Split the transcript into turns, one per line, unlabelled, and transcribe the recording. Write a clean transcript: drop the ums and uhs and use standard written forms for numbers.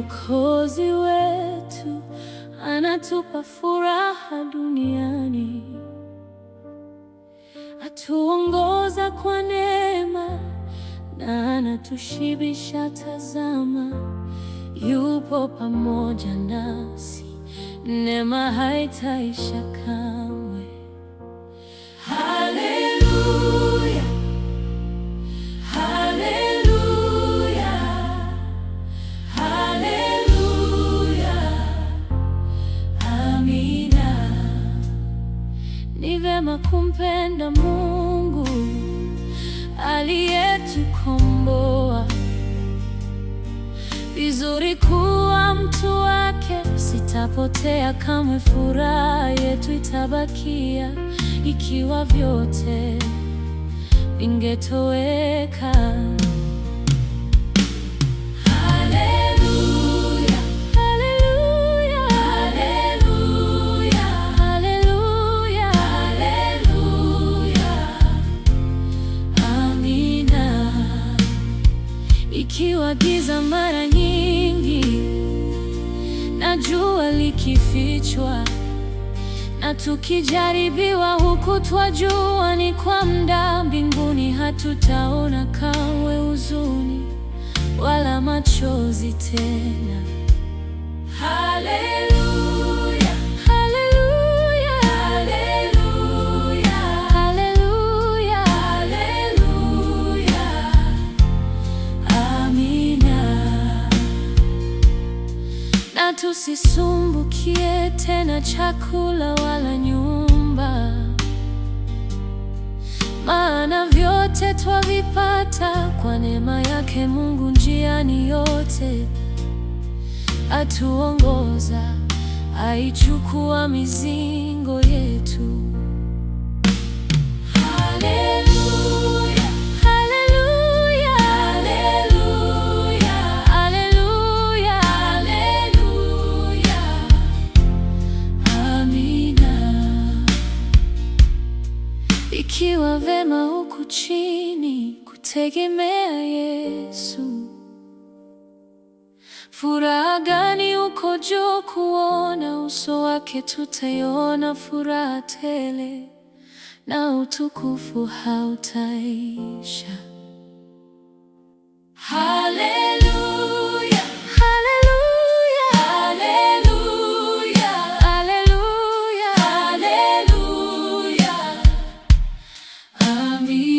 Mwokozi wetu anatupa furaha duniani, atuongoza kwa neema na anatushibisha. Tazama, yupo pamoja nasi, neema haitaisha kamwe. Haleluya, haleluya, haleluya, amina. Ni vema kumpenda Mungu aliyetukomboa, vizuri kuwa mtu wake. Sitapotea kamwe, furaha yetu itabakia. Ikiwa vyote vingetoweka. Haleluya, haleluya, haleluya, haleluya, haleluya, amina. Ikiwa giza mara nyingi na jua likifichwa, na tukijaribiwa huku twajua ni kwa muda, mbinguni hatutaona kamwe huzuni wala machozi tena. Haleluya, haleluya, haleluya, haleluya, haleluya, amina. Na tusisumbukie tena chakula wala nyumba, maana vyote twavipata kwa neema yake Mungu njiani yote. Atuongoza, aichukua mizigo yetu. Haleluya, haleluya, haleluya, haleluya, haleluya, amina. Ikiwa vema huku chini kutegemea Yesu, furaha gani uko juu kuona uso wake? Tutaiona furaha tele na utukufu hautaisha. Haleluya, haleluya, haleluya, haleluya, haleluya, amina.